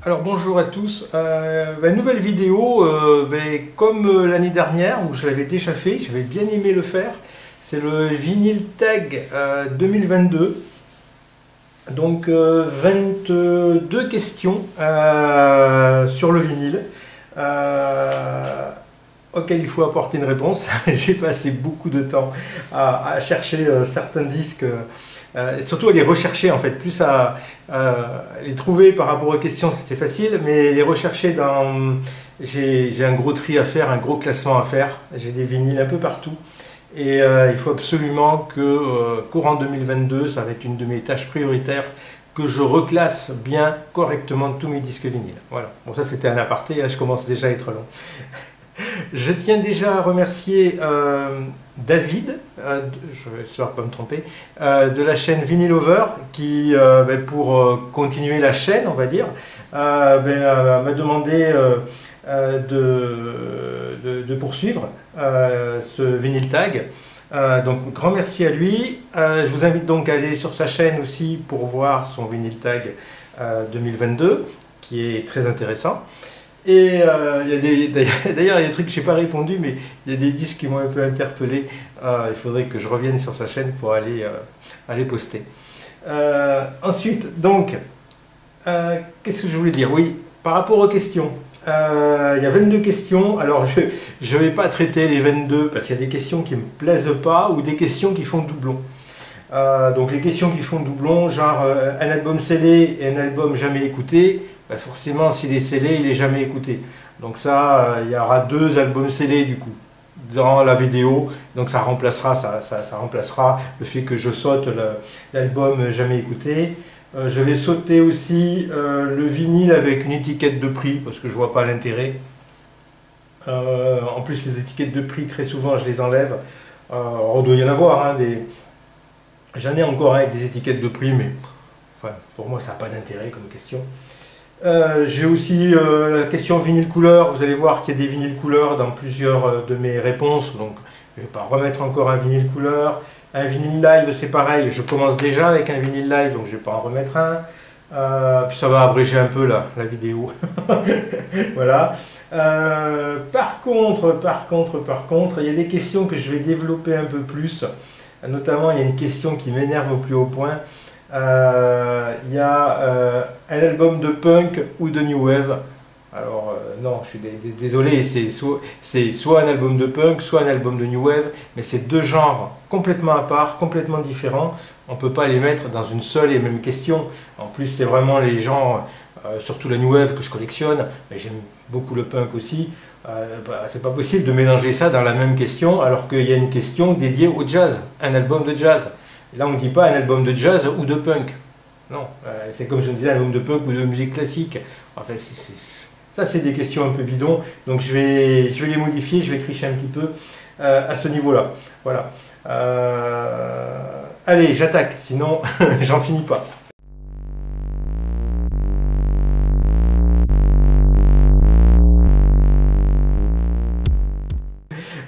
Alors bonjour à tous, nouvelle vidéo, comme l'année dernière où je l'avais déjà fait, j'avais bien aimé le faire, c'est le Vinyl Tag 2022, donc 22 questions sur le vinyle auxquelles il faut apporter une réponse. J'ai passé beaucoup de temps à chercher certains disques. Et surtout à les rechercher en fait, plus à les trouver par rapport aux questions c'était facile, mais les rechercher dans... J'ai un gros tri à faire, un gros classement à faire, j'ai des vinyles un peu partout et il faut absolument que courant 2022, ça va être une de mes tâches prioritaires, que je reclasse bien correctement tous mes disques vinyles. Voilà, bon ça c'était un aparté, hein, je commence déjà à être long. Je tiens déjà à remercier David, je n'espère pas me tromper, de la chaîne Vinyl Over, qui, pour continuer la chaîne, on va dire, m'a demandé de poursuivre ce Vinyl Tag. Donc grand merci à lui. Je vous invite donc à aller sur sa chaîne aussi pour voir son Vinyl Tag 2022, qui est très intéressant. Et d'ailleurs, il y a des trucs que je n'ai pas répondu, mais il y a des disques qui m'ont un peu interpellé. Il faudrait que je revienne sur sa chaîne pour aller poster. Ensuite, donc, qu'est-ce que je voulais dire? Oui, par rapport aux questions. Il y a 22 questions. Alors, je ne vais pas traiter les 22 parce qu'il y a des questions qui ne me plaisent pas ou des questions qui font doublon. Donc, les questions qui font doublon, genre un album scellé et un album jamais écouté. Forcément, s'il est scellé, il n'est jamais écouté. Donc ça, il y aura deux albums scellés du coup dans la vidéo. Donc ça remplacera le fait que je saute l'album jamais écouté. Je vais sauter aussi le vinyle avec une étiquette de prix parce que je ne vois pas l'intérêt. En plus, les étiquettes de prix, très souvent, je les enlève. On doit y en avoir. Hein, j'en ai encore avec des étiquettes de prix, mais enfin, pour moi, ça n'a pas d'intérêt comme question. J'ai aussi la question vinyle couleur. Vous allez voir qu'il y a des vinyles couleurs dans plusieurs de mes réponses, donc je ne vais pas remettre encore un vinyle couleur. Un vinyle live, c'est pareil, je commence déjà avec un vinyle live, donc je ne vais pas en remettre un. Puis ça va abréger un peu la vidéo. Voilà. Par contre, il y a des questions que je vais développer un peu plus. Notamment, il y a une question qui m'énerve au plus haut point. Il y a un album de punk ou de new wave. Alors non, je suis désolé, c'est soit un album de punk, soit un album de new wave, mais c'est deux genres complètement à part, complètement différents. On ne peut pas les mettre dans une seule et même question. En plus, c'est vraiment les genres, surtout la new wave que je collectionne, mais j'aime beaucoup le punk aussi. C'est pas possible de mélanger ça dans la même question, alors qu'il y a une question dédiée au jazz, un album de jazz. Là, on ne dit pas un album de jazz ou de punk. Non, c'est comme je disais, un album de punk ou de musique classique. Enfin, ça, c'est des questions un peu bidons. Donc, je vais les modifier, je vais tricher un petit peu à ce niveau-là. Voilà. Allez, j'attaque, sinon, j'en finis pas.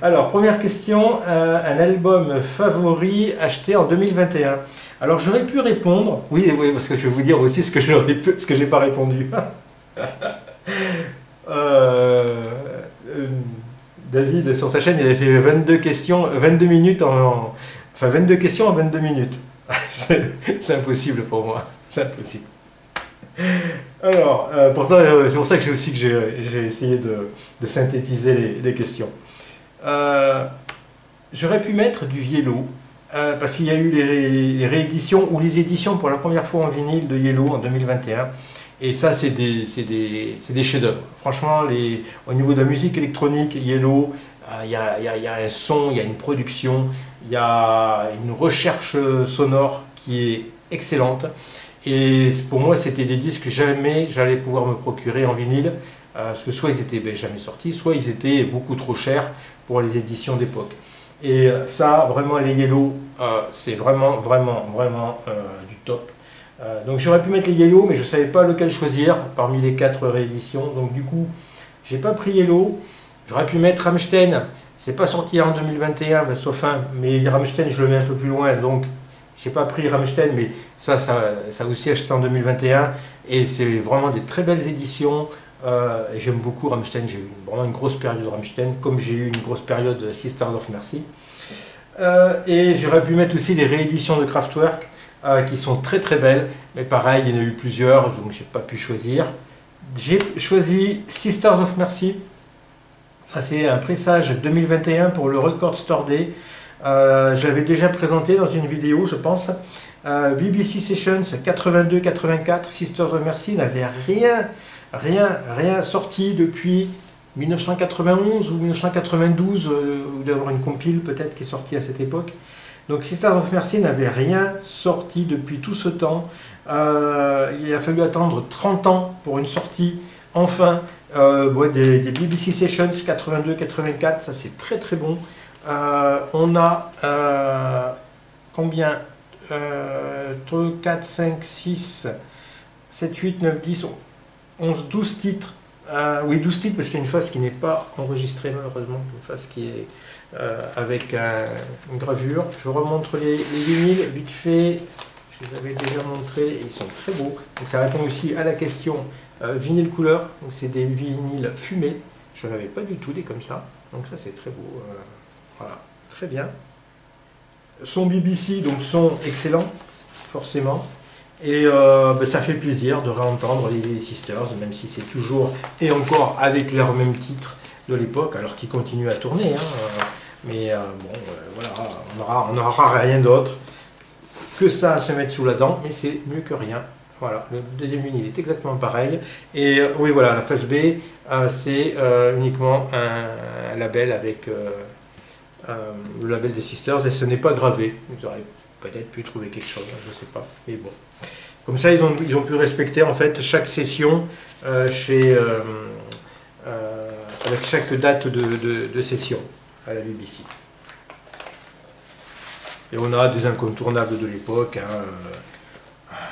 Alors, première question, un album favori acheté en 2021. Alors, j'aurais pu répondre, oui, parce que je vais vous dire aussi ce que j'ai pas répondu. David, sur sa chaîne, il a fait 22 questions, 22 minutes enfin 22 questions en 22 minutes. C'est impossible pour moi, c'est impossible. Alors, pourtant, c'est pour ça que j'ai essayé de synthétiser les questions. J'aurais pu mettre du Yellow parce qu'il y a eu les rééditions ou les éditions pour la première fois en vinyle de Yellow en 2021 et ça c'est des chefs-d'œuvre. Franchement, au niveau de la musique électronique, Yellow, il y a un son, il y a une production, il y a une recherche sonore qui est excellente et pour moi c'était des disques que jamais j'allais pouvoir me procurer en vinyle. Parce que soit ils étaient jamais sortis, soit ils étaient beaucoup trop chers pour les éditions d'époque. Et ça, vraiment, les Yellow, c'est vraiment du top. Donc j'aurais pu mettre les Yellow, mais je ne savais pas lequel choisir parmi les 4 rééditions. Donc du coup, j'ai pas pris Yellow. J'aurais pu mettre Rammstein. C'est pas sorti en 2021, sauf un, mais Rammstein, je le mets un peu plus loin, donc J'ai pas pris Rammstein, mais ça aussi acheté en 2021. Et c'est vraiment des très belles éditions. Et j'aime beaucoup Rammstein. J'ai eu vraiment une grosse période Rammstein, comme j'ai eu une grosse période Sisters of Mercy. Et j'aurais pu mettre aussi les rééditions de Kraftwerk, qui sont très très belles. Mais pareil, il y en a eu plusieurs, donc j'ai pas pu choisir. J'ai choisi Sisters of Mercy. Ça, c'est un pressage 2021 pour le Record Store Day. J'avais déjà présenté dans une vidéo, je pense. BBC Sessions 82-84, Sisters of Mercy n'avait rien sorti depuis 1991 ou 1992, ou d'avoir une compile peut-être qui est sortie à cette époque. Donc Sisters of Mercy n'avait rien sorti depuis tout ce temps. Il a fallu attendre 30 ans pour une sortie, enfin, des BBC Sessions 82-84, ça c'est très très bon. On a combien 3, 4, 5, 6, 7, 8, 9, 10, 11, 12 titres. Oui, 12 titres parce qu'il y a une face qui n'est pas enregistrée malheureusement, une face qui est avec une gravure. Je vous remontre les vinyles vite fait. Je les avais déjà montrés et ils sont très beaux. Donc ça répond aussi à la question vinyle couleur. Donc c'est des vinyles fumés. Je n'en avais pas du tout des comme ça. Donc ça c'est très beau. Voilà, très bien. Son BBC, donc son excellent, forcément. Et ça fait plaisir de réentendre les Sisters, même si c'est toujours et encore avec leur même titre de l'époque, alors qu'ils continuent à tourner. Voilà, on n'aura rien d'autre que ça à se mettre sous la dent, mais c'est mieux que rien. Voilà, le deuxième vinyle est exactement pareil. Et oui, voilà, la face B, c'est uniquement un label avec le label des Sisters, et ce n'est pas gravé. Vous aurez peut-être pu trouver quelque chose, je ne sais pas. Mais bon. Comme ça, ils ont pu respecter en fait chaque session avec chaque date de session à la BBC. Et on a des incontournables de l'époque,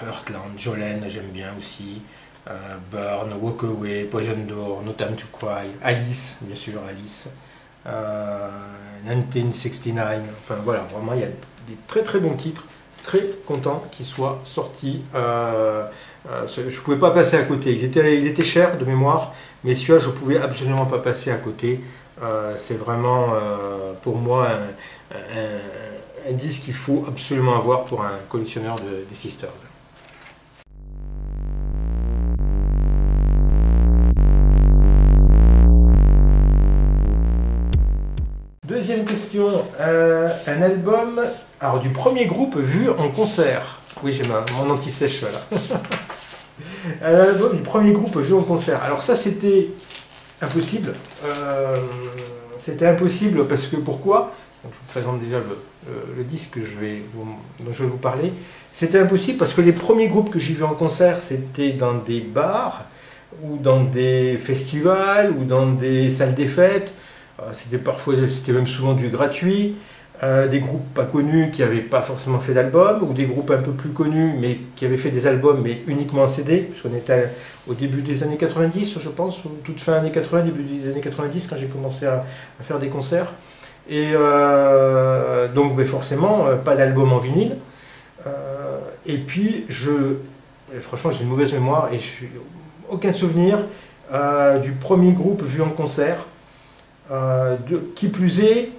Heartland, Jolene, j'aime bien aussi, Burn, Walk Away, Poison Door, No Time to Cry, Alice, bien sûr, Alice, 1969, enfin voilà, vraiment il y a des très très bons titres. Très content qu'il soit sorti. Je ne pouvais pas passer à côté. Il était cher de mémoire, mais celui-là, je ne pouvais absolument pas passer à côté. C'est vraiment, pour moi, un disque qu'il faut absolument avoir pour un collectionneur des Sisters. Deuxième question, un album du premier groupe vu en concert. Oui, j'ai mon anti-sèche là. Un album du premier groupe vu en concert. Alors ça, c'était impossible. C'était impossible parce que pourquoi? Donc, je vous présente déjà le disque dont je vais vous parler. C'était impossible parce que les premiers groupes que j'ai vus en concert, c'était dans des bars ou dans des festivals ou dans des salles des fêtes. C'était même souvent du gratuit, des groupes pas connus qui n'avaient pas forcément fait d'album, ou des groupes un peu plus connus mais qui avaient fait des albums mais uniquement en CD, puisqu'on était au début des années 90, je pense, ou toute fin années 80, début des années 90 quand j'ai commencé à faire des concerts. Et donc forcément, pas d'album en vinyle. Et puis, franchement, j'ai une mauvaise mémoire et je n'ai aucun souvenir du premier groupe vu en concert. Qui plus est,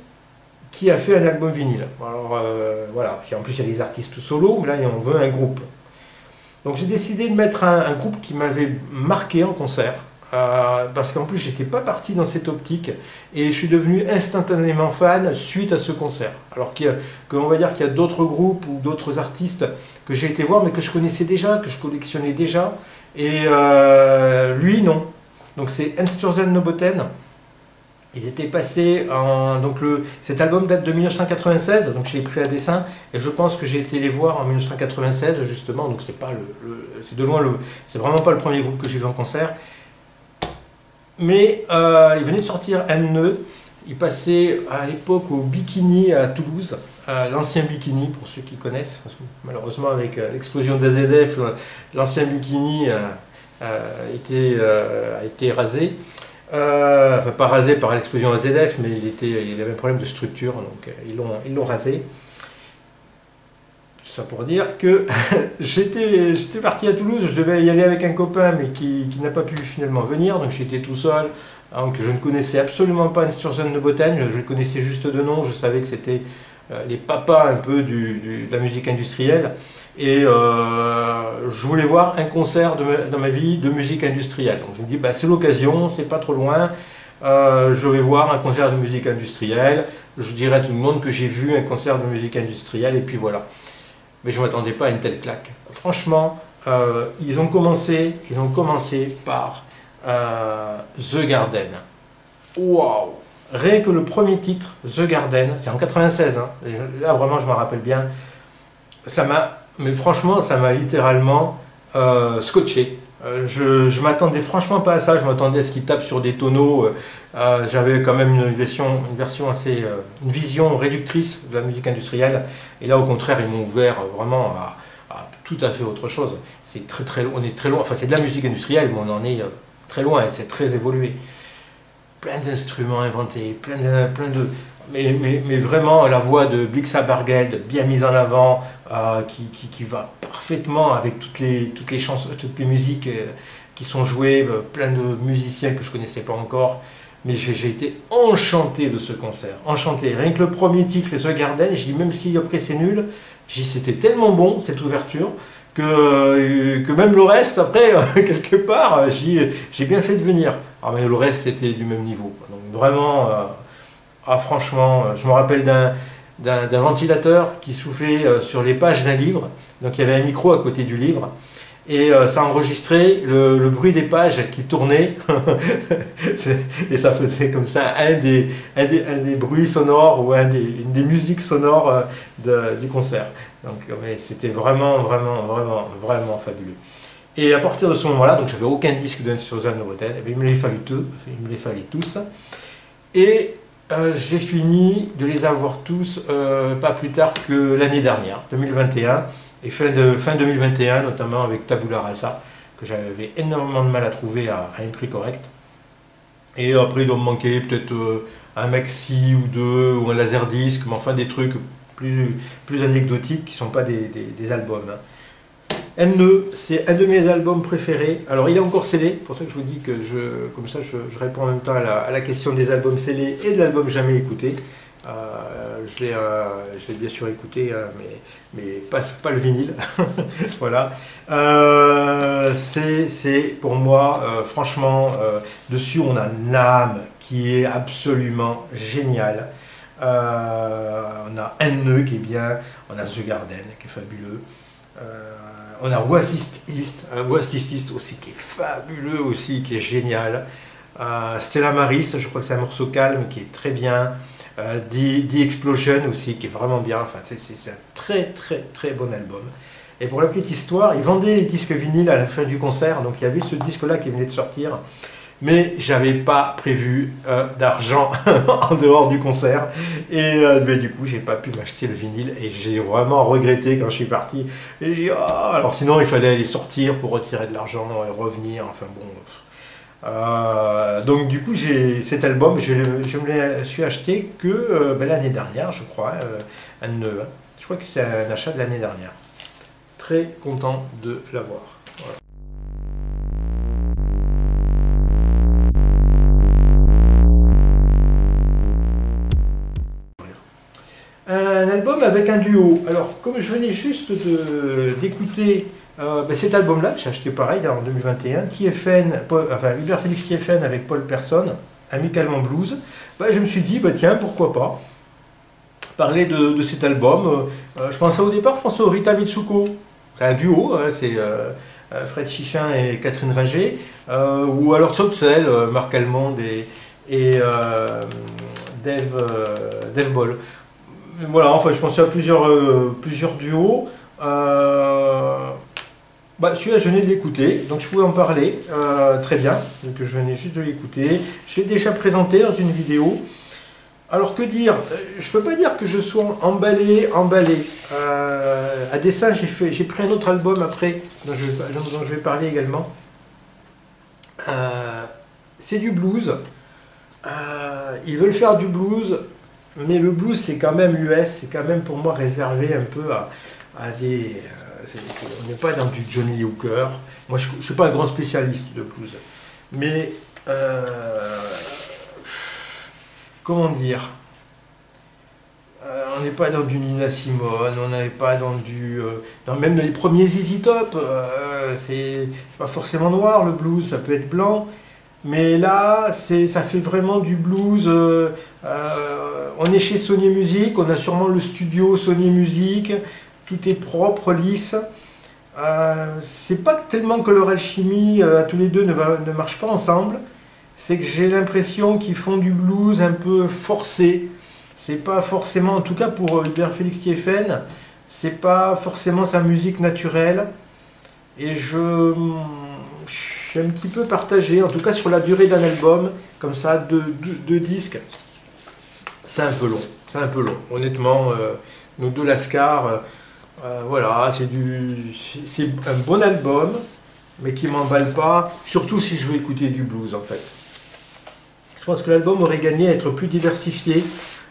qui a fait un album vinyle. Alors voilà, en plus il y a des artistes solos, mais là on veut un groupe. Donc j'ai décidé de mettre un groupe qui m'avait marqué en concert, parce qu'en plus j'étais pas parti dans cette optique, et je suis devenu instantanément fan suite à ce concert. Alors qu'on va dire qu'il y a d'autres groupes ou d'autres artistes que j'ai été voir, mais que je connaissais déjà, que je collectionnais déjà, et lui non. Donc c'est Einstürzen Noboten. Ils étaient passés cet album date de 1996, donc je l'ai pris à dessin, et je pense que j'ai été les voir en 1996 justement, donc c'est c'est vraiment pas le premier groupe que j'ai vu en concert. Mais ils venaient de sortir N-Neu, ils passaient à l'époque au Bikini à Toulouse, l'ancien Bikini pour ceux qui connaissent, parce que malheureusement avec l'explosion de AZF, l'ancien Bikini a été rasé. Enfin pas rasé par l'explosion AZF, mais il avait un problème de structure, donc ils l'ont rasé. ça pour dire que j'étais parti à Toulouse, je devais y aller avec un copain, mais qui n'a pas pu finalement venir, donc j'étais tout seul. Donc je ne connaissais absolument pas Einstürzende Bothène, je connaissais juste de nom, je savais que c'était les papas un peu de la musique industrielle. Et je voulais voir un concert dans ma vie de musique industrielle. Donc je me dis, bah, c'est l'occasion, c'est pas trop loin, je vais voir un concert de musique industrielle, je dirai à tout le monde que j'ai vu un concert de musique industrielle, et puis voilà. Mais je ne m'attendais pas à une telle claque. Franchement, ils ont commencé par The Garden. Waouh! Rien que le premier titre, The Garden, c'est en 96, hein. Là vraiment je me rappelle bien, mais franchement ça m'a littéralement scotché. Je m'attendais franchement pas à ça, je m'attendais à ce qu'ils tapent sur des tonneaux. J'avais quand même une version assez, une vision réductrice de la musique industrielle, et là au contraire ils m'ont ouvert vraiment à tout à fait autre chose. C'est on est très loin, enfin c'est de la musique industrielle, mais on en est très loin, c'est très évolué. Plein d'instruments inventés, mais vraiment la voix de Blixa Bargeld bien mise en avant, qui va parfaitement avec toutes les chansons, toutes les musiques qui sont jouées, plein de musiciens que je ne connaissais pas encore. Mais j'ai été enchanté de ce concert, enchanté. Rien que le premier titre, The Garden, je dis même si après c'est nul, c'était tellement bon cette ouverture que même le reste, après, quelque part, j'ai bien fait de venir. Ah, mais le reste était du même niveau. Donc vraiment, franchement, je me rappelle d'un ventilateur qui soufflait sur les pages d'un livre. Donc il y avait un micro à côté du livre. Et ça enregistrait le bruit des pages qui tournaient. Et ça faisait comme ça un des bruits sonores ou une des musiques sonores du concert. Donc c'était vraiment fabuleux. Et à partir de ce moment-là, donc j'avais aucun disque d'Einstürzende Bothène, il me les fallait tous. Et j'ai fini de les avoir tous pas plus tard que l'année dernière, 2021. Et fin 2021, notamment avec Tabula Rasa, que j'avais énormément de mal à trouver à un prix correct. Et après, il doit me manquer peut-être un maxi ou deux, ou un laserdisc, mais enfin des trucs plus anecdotiques qui ne sont pas des albums. NE, c'est un de mes albums préférés. Alors, il est encore scellé, pour ça que je vous dis que comme ça, je réponds en même temps à la question des albums scellés et de l'album jamais écouté. Je l'ai bien sûr écouté, mais pas le vinyle. Voilà. C'est pour moi, franchement, dessus on a une âme qui est absolument géniale. On a NE qui est bien, on a The Garden qui est fabuleux. On a Oasis East aussi qui est fabuleux aussi, qui est génial. Stella Maris, je crois que c'est un morceau calme qui est très bien. The Explosion aussi, qui est vraiment bien. Enfin, c'est un très bon album. Et pour la petite histoire, ils vendaient les disques vinyles à la fin du concert, donc il y avait ce disque-là qui venait de sortir, mais j'avais pas prévu d'argent en dehors du concert, et du coup, j'ai pas pu m'acheter le vinyle, et j'ai vraiment regretté quand je suis parti. Et j'ai dit, oh, alors sinon, il fallait aller sortir pour retirer de l'argent et revenir, enfin bon... donc du coup cet album je me l'ai suis acheté que l'année dernière je crois, je crois que c'est un achat de l'année dernière. Très content de l'avoir. Voilà. Un album avec un duo. Alors comme je venais juste d'écouter cet album-là, j'ai acheté pareil en 2021, Hubert Félix TFN avec Paul Persson, Amicalement Blues, je me suis dit, tiens, pourquoi pas parler de cet album. Je pensais au départ, au Rita Mitsuko, c'est un duo, hein, c'est Fred Chichin et Catherine Ringer, ou alors Sotsel, Marc Almond et Dave Boll. Voilà, enfin je pensais à plusieurs duos. Celui-là, je venais de l'écouter, donc je pouvais en parler très bien, donc je venais juste de l'écouter. Je l'ai déjà présenté dans une vidéo. Alors que dire? Je ne peux pas dire que je sois emballé. À dessein, j'ai pris un autre album après, dont je vais parler également. C'est du blues. Ils veulent faire du blues, mais le blues c'est quand même US, c'est quand même pour moi réservé un peu à des... on n'est pas dans du John Lee Hooker. Moi, je ne suis pas un grand spécialiste de blues. Mais, comment dire, on n'est pas dans du Nina Simone, on n'est pas dans du... même les premiers ZZ Top, c'est pas forcément noir le blues, ça peut être blanc. Mais là, ça fait vraiment du blues. On est chez Sony Music, on a sûrement le studio Sony Music, tout est propre, lisse. C'est pas tellement que leur alchimie à tous les deux ne marche pas ensemble, c'est que j'ai l'impression qu'ils font du blues un peu forcé. C'est pas forcément, en tout cas pour Hubert Félix Thiéfaine, c'est pas forcément sa musique naturelle. Et je suis un petit peu partagé, en tout cas sur la durée d'un album, comme ça, deux disques, c'est un peu long. C'est un peu long. Honnêtement, nos deux Lascar, voilà, c'est un bon album, mais qui m'emballe pas, surtout si je veux écouter du blues en fait. Je pense que l'album aurait gagné à être plus diversifié,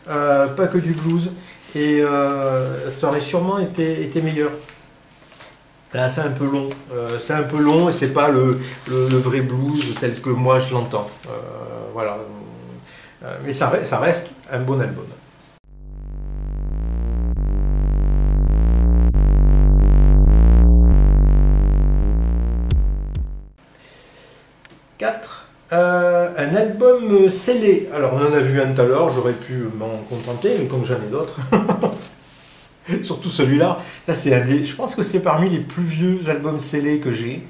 pas que du blues, et ça aurait sûrement été meilleur. Là, c'est un peu long et c'est pas le vrai blues tel que moi je l'entends. Voilà. Mais ça reste un bon album. Un album scellé. Alors, on en a vu un tout à l'heure, j'aurais pu m'en contenter, mais comme j'en ai d'autres. Surtout celui-là, je pense que c'est parmi les plus vieux albums scellés que j'ai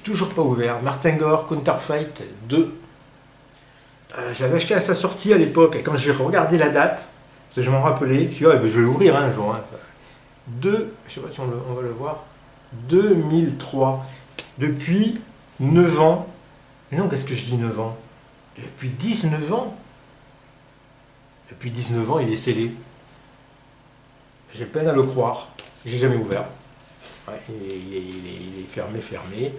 toujours pas ouvert. Martin Gore, Counterfeit 2. J'avais acheté à sa sortie à l'époque, et quand j'ai regardé la date, parce que je m'en rappelais, je me suis dit, je vais l'ouvrir un jour. Hein. Je sais pas si on va le voir, 2003. Depuis 9 ans, mais non, qu'est-ce que je dis 9 ans? Depuis 19 ans. Depuis 19 ans, il est scellé. J'ai peine à le croire. J'ai jamais ouvert. Ouais, il est fermé.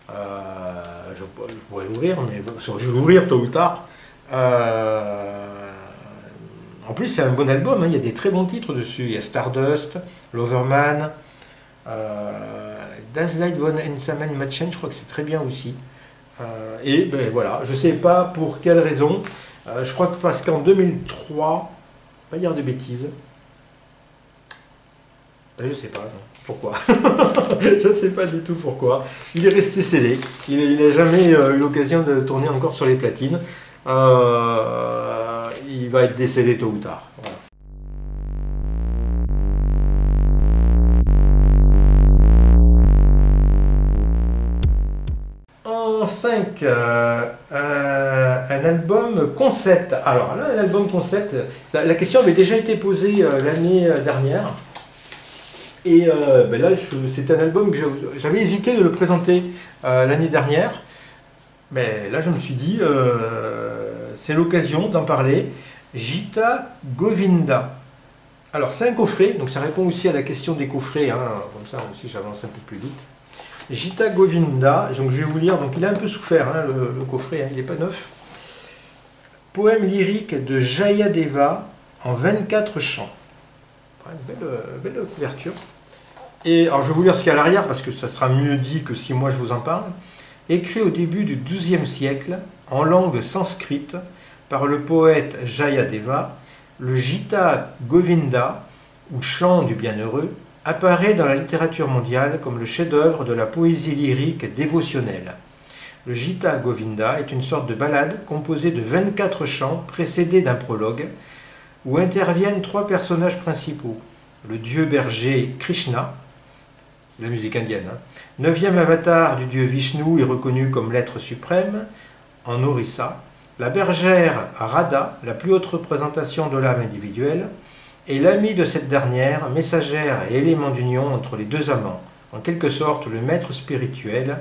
Je pourrais l'ouvrir, mais je vais l'ouvrir tôt ou tard. En plus, c'est un bon album. Hein, il y a des très bons titres dessus. Il y a Stardust, Loverman, Das Lied von Einsamen Mädchen. Je crois que c'est très bien aussi. Et ben, voilà, je ne sais pas pour quelle raison. Je crois que parce qu'en 2003, pas dire de bêtises. Je ne sais pas pourquoi. Je ne sais pas du tout pourquoi. Il est resté scellé. Il n'a jamais eu l'occasion de tourner encore sur les platines. Il va être décédé tôt ou tard. Voilà. En 5, un album concept. Alors là, un album concept, la question avait déjà été posée l'année dernière. Et ben là, c'est un album que j'avais hésité de le présenter l'année dernière. Mais là, je me suis dit, c'est l'occasion d'en parler. Gita Govinda. Alors, c'est un coffret, donc ça répond aussi à la question des coffrets. Hein, comme ça aussi, j'avance un peu plus vite. Gita Govinda, donc je vais vous lire. Donc, il a un peu souffert, hein, le coffret, hein, il n'est pas neuf. Poème lyrique de Jayadeva en 24 chants. Une belle couverture. Et alors je vais vous lire ce qu'il y a à l'arrière parce que ça sera mieux dit que si moi je vous en parle. Écrit au début du XIIe siècle en langue sanskrite par le poète Jayadeva, le Gita Govinda, ou chant du bienheureux, apparaît dans la littérature mondiale comme le chef-d'œuvre de la poésie lyrique dévotionnelle. Le Gita Govinda est une sorte de ballade composée de 24 chants précédés d'un prologue, où interviennent 3 personnages principaux. Le dieu berger Krishna, c'est la musique indienne, hein, 9e avatar du dieu Vishnu est reconnu comme l'être suprême, en Orissa. La bergère Radha, la plus haute représentation de l'âme individuelle, et l'ami de cette dernière, messagère et élément d'union entre les deux amants, en quelque sorte le maître spirituel,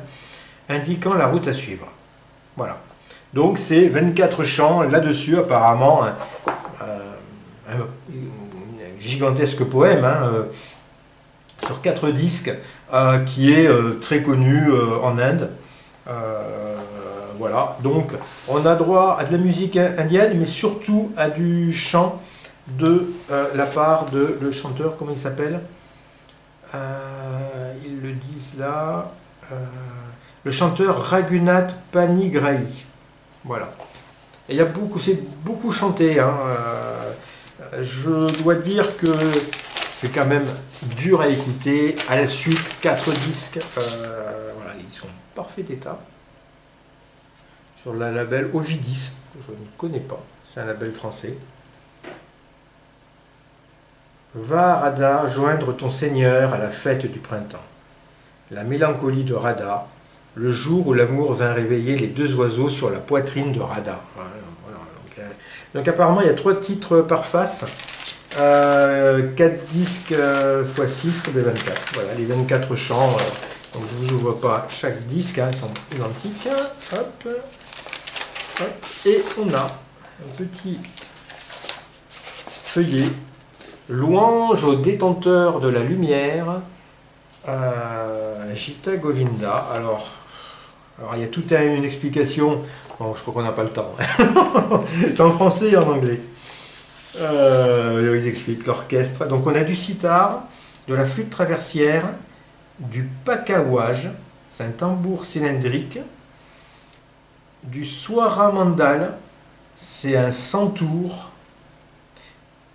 indiquant la route à suivre. Voilà. Donc c'est 24 chants là-dessus, apparemment, un gigantesque poème, hein, sur 4 disques, qui est très connu en Inde. Voilà, donc on a droit à de la musique indienne, mais surtout à du chant de la part de le chanteur, comment il s'appelle, Ils le disent là. Le chanteur Raghunath Panigrahi. Voilà. Et il y a beaucoup, c'est beaucoup chanté. Hein. Je dois dire que c'est quand même dur à écouter. À la suite, 4 disques. Voilà, ils sont en parfait état. Sur le label Ovidis, que je ne connais pas. C'est un label français. Va, Radha, joindre ton Seigneur à la fête du printemps. La mélancolie de Radha, le jour où l'amour vint réveiller les 2 oiseaux sur la poitrine de Radha. Voilà, donc apparemment, il y a 3 titres par face. 4 disques x 6, ça fait 24. Voilà, les 24 chants. Donc je ne vous ouvre pas chaque disque, hein, ils sont identiques. Hop, hop, et on a un petit feuillet. Louange au détenteur de la lumière, Gita Govinda. Alors, il y a toute une explication. Bon, je crois qu'on n'a pas le temps. C'est en français et en anglais. Ils expliquent l'orchestre. Donc, on a du sitar, de la flûte traversière, du pakawaj, c'est un tambour cylindrique, du swaramandal, c'est un santour,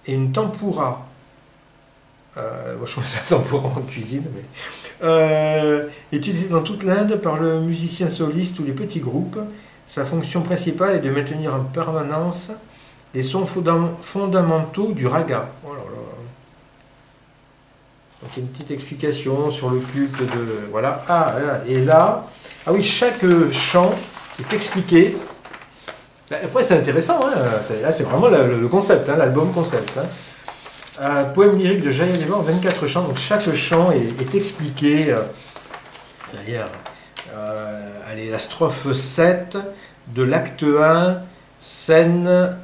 et une tempura. Moi, je trouve ça un tempura en cuisine, mais utilisé dans toute l'Inde par le musicien soliste ou les petits groupes. Sa fonction principale est de maintenir en permanence les sons fondamentaux du raga. Oh là là. Donc, il y a une petite explication sur le culte de... Voilà. Et là... Ah oui, chaque chant est expliqué. Après, c'est intéressant, hein. Là, c'est vraiment le concept, hein, l'album concept. Hein. Poème lyrique de Jayadeva en 24 chants, donc chaque chant est expliqué. D'ailleurs, allez, la strophe 7 de l'acte 1, scène...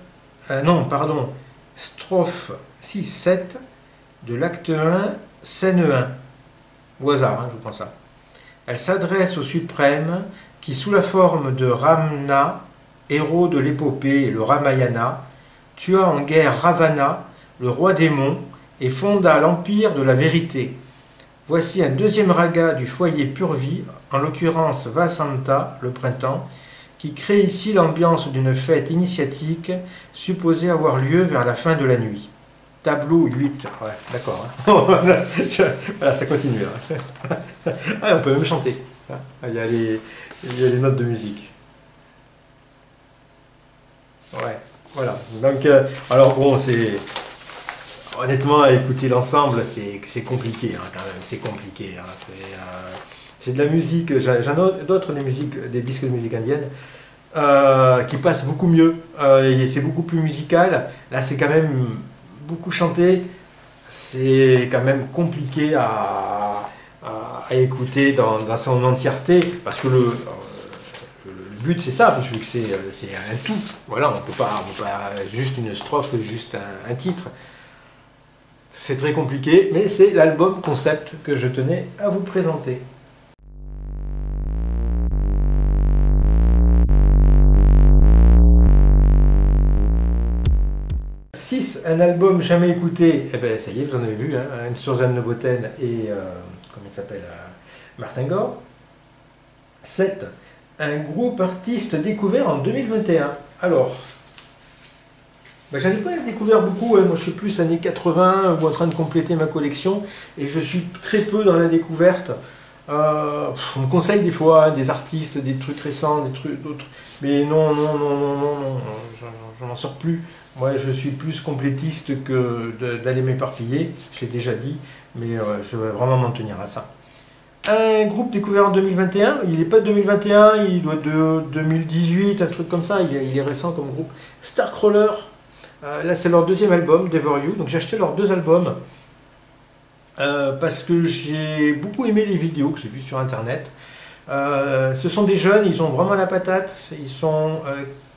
non, pardon, strophe 7 de l'acte 1, scène 1. Au hasard, hein, je prends ça. Elle s'adresse au suprême qui, sous la forme de Ramna, héros de l'épopée et le Ramayana, tua en guerre Ravana, le roi démon, et fonda l'empire de la vérité. Voici un deuxième raga du foyer Purvi, en l'occurrence Vasanta, le printemps, qui crée ici l'ambiance d'une fête initiatique supposée avoir lieu vers la fin de la nuit. Tableau 8. Ouais, d'accord. Hein. Voilà, ça continue. Hein. Ah, on peut même chanter. Il y a les notes de musique. Ouais, voilà. Donc, alors bon, c'est... Honnêtement, à écouter l'ensemble, c'est compliqué, hein, quand même. C'est compliqué. Hein. C'est de la musique, j'en ai d'autres des disques de musique indienne, qui passent beaucoup mieux. C'est beaucoup plus musical. Là, c'est quand même beaucoup chanté. C'est quand même compliqué à écouter dans son entièreté, parce que le but c'est ça, parce que c'est un tout. Voilà, on peut pas juste une strophe, juste un titre. C'est très compliqué, mais c'est l'album concept que je tenais à vous présenter. Un album jamais écouté, eh ben, ça y est, vous en avez vu, hein, sur Zane Novoten et, comment il s'appelle, Martin Gore. 7. Un groupe artiste découvert en 2021. Alors, ben, j'en ai pas découvert beaucoup, hein. Moi je suis plus années 80 ou en train de compléter ma collection, et je suis très peu dans la découverte. On me conseille des fois, hein, des artistes, des trucs récents, des trucs d'autres, mais non, je n'en sors plus. Moi, je suis plus complétiste que d'aller m'éparpiller, j'ai déjà dit, mais je vais vraiment m'en tenir à ça. Un groupe découvert en 2021, il n'est pas de 2021, il doit être de 2018, un truc comme ça, il est récent comme groupe. Starcrawler, là c'est leur deuxième album, Devour You, donc j'ai acheté leurs 2 albums, parce que j'ai beaucoup aimé les vidéos que j'ai vues sur internet. Ce sont des jeunes, ils ont vraiment la patate, ils sont...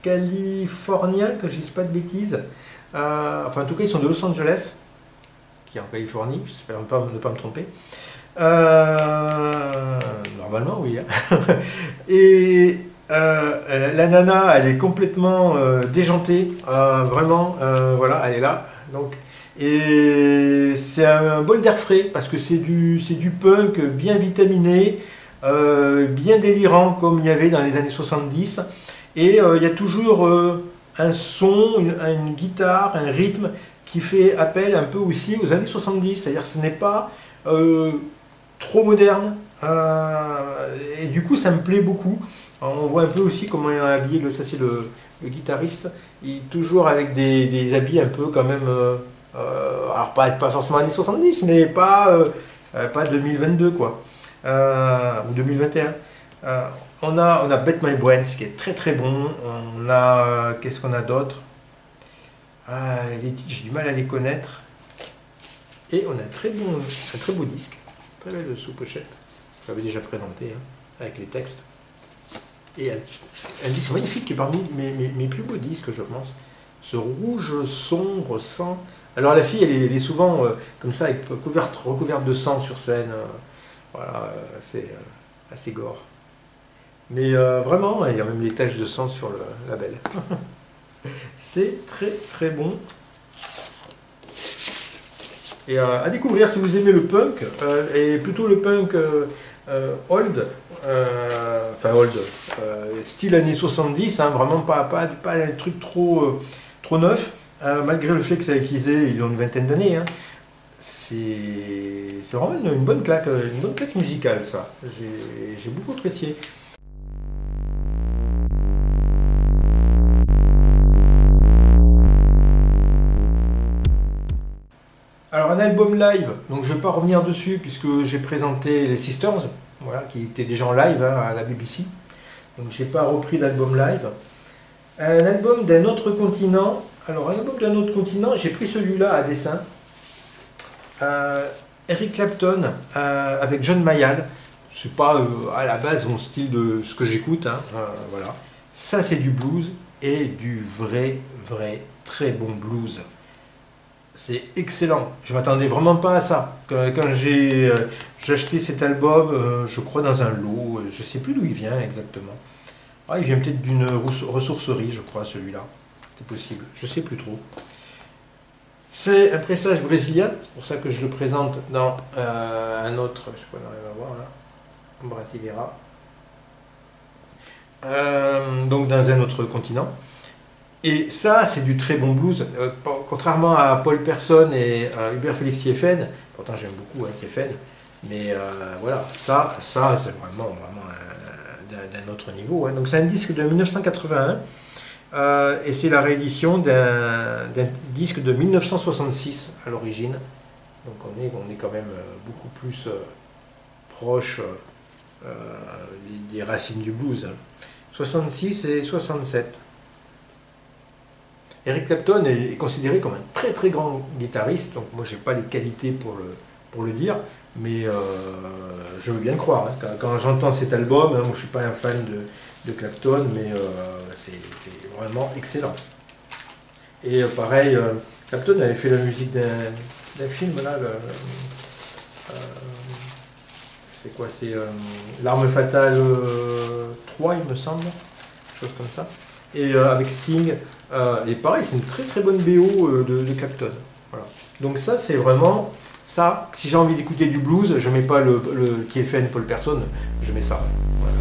californiens, que je ne dise pas de bêtises. Enfin, en tout cas, ils sont de Los Angeles, qui est en Californie, j'espère ne pas me tromper. Normalement, oui. Hein. Et la nana, elle est complètement déjantée, vraiment, voilà, elle est là. Donc, Et c'est un bol d'air frais parce que c'est du punk bien vitaminé, bien délirant comme il y avait dans les années 70. Et il y a toujours un son, une guitare, un rythme qui fait appel un peu aussi aux années 70. C'est-à-dire que ce n'est pas trop moderne. Et du coup, ça me plaît beaucoup. On voit un peu aussi comment il est habillé, ça c'est le guitariste, il est toujours avec des habits un peu quand même, alors pas forcément années 70, mais pas 2022 quoi, ou 2021. On a Bet My Brains qui est très très bon, on a, qu'est-ce qu'on a d'autre? Les titres j'ai du mal à les connaître, et on a un très beau disque, très belle sous-pochette, je l'avais déjà présenté hein, avec les textes. Et un disque magnifique qui est parmi mes plus beaux disques, je pense. Ce rouge sombre sang. Alors la fille, elle est souvent comme ça, recouverte de sang sur scène. Voilà, c'est assez gore. Mais vraiment, il y a même les taches de sang sur le label. C'est très très bon. Et à découvrir si vous aimez le punk, et plutôt le punk old, style années 70, hein, vraiment pas un truc trop neuf, malgré le fait que ça a existé il y a une vingtaine d'années. Hein. C'est vraiment une bonne claque musicale, ça. J'ai beaucoup apprécié. Alors un album live, donc je ne vais pas revenir dessus puisque j'ai présenté les Sisters, voilà, qui étaient déjà en live hein, à la BBC. Donc je n'ai pas repris d'album live. Un album d'un autre continent. Alors un album d'un autre continent, j'ai pris celui-là à dessin. Eric Clapton avec John Mayall. C'est pas à la base mon style de ce que j'écoute. Hein, voilà. Ça c'est du blues et du vrai très bon blues. C'est excellent. Je m'attendais vraiment pas à ça. Quand j'ai acheté cet album, je crois dans un lot, je sais plus d'où il vient exactement. Ah, il vient peut-être d'une ressourcerie, je crois, celui-là. C'est possible. Je sais plus trop. C'est un pressage brésilien, c'est pour ça que je le présente dans un autre, je sais pas, on arrive à voir là, Brasileira. Donc dans un autre continent. Et ça, c'est du très bon blues. Contrairement à Paul Person et Hubert Félix Kieffen, pourtant j'aime beaucoup Kieffen, mais voilà, ça c'est vraiment d'un autre niveau. Hein. Donc c'est un disque de 1981 et c'est la réédition d'un disque de 1966 à l'origine. Donc on est quand même beaucoup plus proche des racines du blues. 66 et 67. Eric Clapton est considéré comme un très grand guitariste, donc moi j'ai pas les qualités pour le dire, mais je veux bien le croire. Hein. Quand j'entends cet album, hein, moi je suis pas un fan de Clapton, mais c'est vraiment excellent. Et pareil, Clapton avait fait la musique d'un film là, c'est quoi, c'est L'Arme Fatale 3 il me semble, quelque chose comme ça. Et avec Sting, et pareil, c'est une très bonne BO de Clapton. Voilà. Donc ça, c'est vraiment ça. Si j'ai envie d'écouter du blues, je mets pas le Kieffen, Paul Person, je mets ça. Voilà.